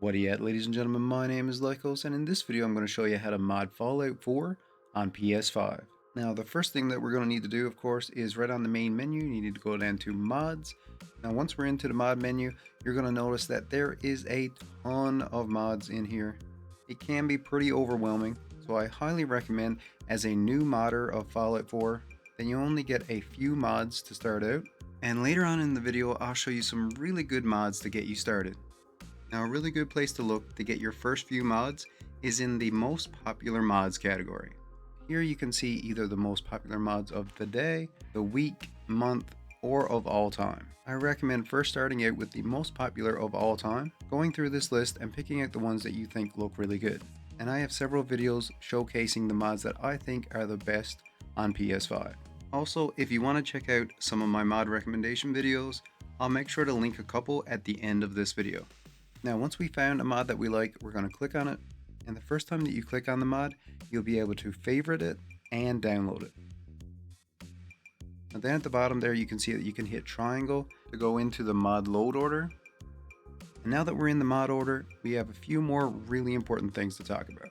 What at, ladies and gentlemen, my name is Lycos, and in this video I'm going to show you how to mod Fallout 4 on PS5. Now the first thing that we're going to need to do, of course, is right on the main menu, you need to go down to mods. Now once we're into the mod menu, you're going to notice that there is a ton of mods in here. It can be pretty overwhelming, so I highly recommend, as a new modder of Fallout 4, that you only get a few mods to start out, and later on in the video I'll show you some really good mods to get you started. Now a really good place to look to get your first few mods is in the most popular mods category. Here you can see either the most popular mods of the day, the week, month, or of all time. I recommend first starting out with the most popular of all time, going through this list and picking out the ones that you think look really good. And I have several videos showcasing the mods that I think are the best on PS5. Also, if you want to check out some of my mod recommendation videos, I'll make sure to link a couple at the end of this video. Now once we found a mod that we like, we're going to click on it, and the first time that you click on the mod, you'll be able to favorite it and download it. And then at the bottom there you can see that you can hit triangle to go into the mod load order. And now that we're in the mod order, we have a few more really important things to talk about.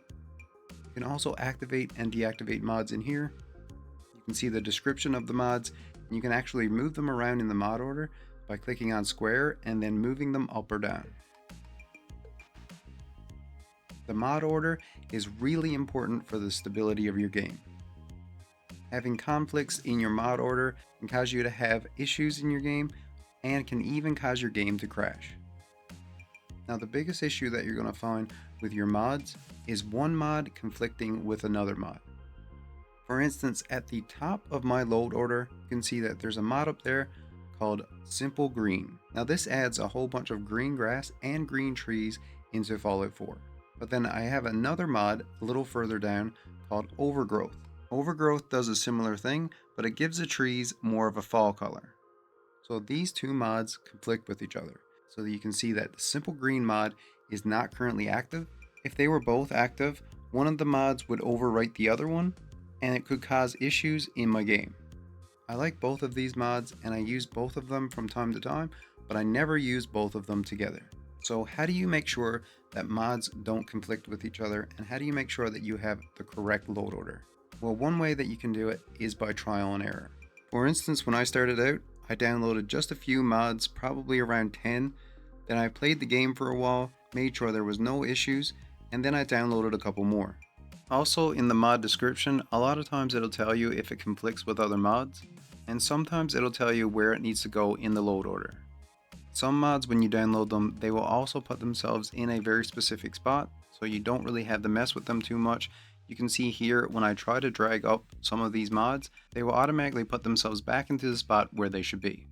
You can also activate and deactivate mods in here. You can see the description of the mods, and you can actually move them around in the mod order by clicking on square and then moving them up or down. The mod order is really important for the stability of your game. Having conflicts in your mod order can cause you to have issues in your game and can even cause your game to crash. Now the biggest issue that you're going to find with your mods is one mod conflicting with another mod. For instance, at the top of my load order, you can see that there's a mod up there called Simple Green. Now this adds a whole bunch of green grass and green trees into Fallout 4. But then I have another mod a little further down called Overgrowth. Overgrowth does a similar thing, but it gives the trees more of a fall color. So these two mods conflict with each other. So that you can see that the Simple Green mod is not currently active. If they were both active, one of the mods would overwrite the other one, and it could cause issues in my game. I like both of these mods, and I use both of them from time to time, but I never use both of them together. So how do you make sure that mods don't conflict with each other, and how do you make sure that you have the correct load order? Well, one way that you can do it is by trial and error. For instance, when I started out, I downloaded just a few mods, probably around 10. Then I played the game for a while, made sure there was no issues, and then I downloaded a couple more. Also, in the mod description, a lot of times it'll tell you if it conflicts with other mods, and sometimes it'll tell you where it needs to go in the load order. Some mods, when you download them, they will also put themselves in a very specific spot, so you don't really have to mess with them too much. You can see here, when I try to drag up some of these mods, they will automatically put themselves back into the spot where they should be.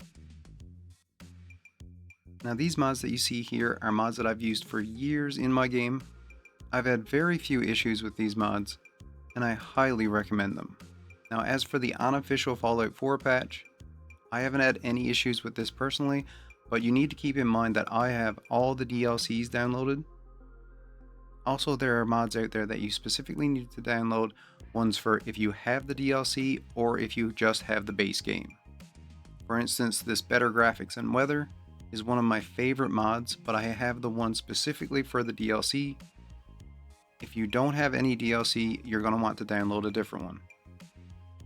Now these mods that you see here are mods that I've used for years in my game. I've had very few issues with these mods, and I highly recommend them. Now as for the unofficial Fallout 4 patch, I haven't had any issues with this personally, but you need to keep in mind that I have all the DLCs downloaded. Also, there are mods out there that you specifically need to download, ones for if you have the DLC or if you just have the base game. For instance, this Better Graphics and Weather is one of my favorite mods, but I have the one specifically for the DLC. If you don't have any DLC, you're going to want to download a different one.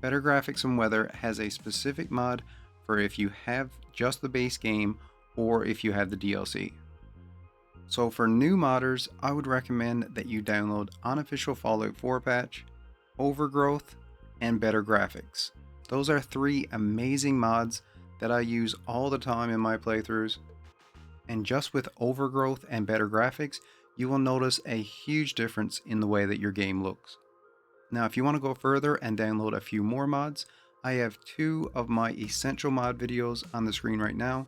Better Graphics and Weather has a specific mod for if you have just the base game or if you have the DLC. So for new modders, I would recommend that you download unofficial Fallout 4 patch, Overgrowth, and Better Graphics. Those are three amazing mods that I use all the time in my playthroughs. And just with Overgrowth and Better Graphics, you will notice a huge difference in the way that your game looks. Now if you want to go further and download a few more mods, I have two of my essential mod videos on the screen right now.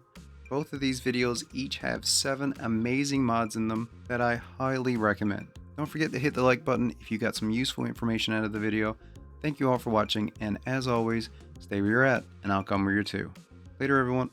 Both of these videos each have 7 amazing mods in them that I highly recommend. Don't forget to hit the like button if you got some useful information out of the video. Thank you all for watching, and as always, stay where you're at and I'll come where you're to. Later everyone.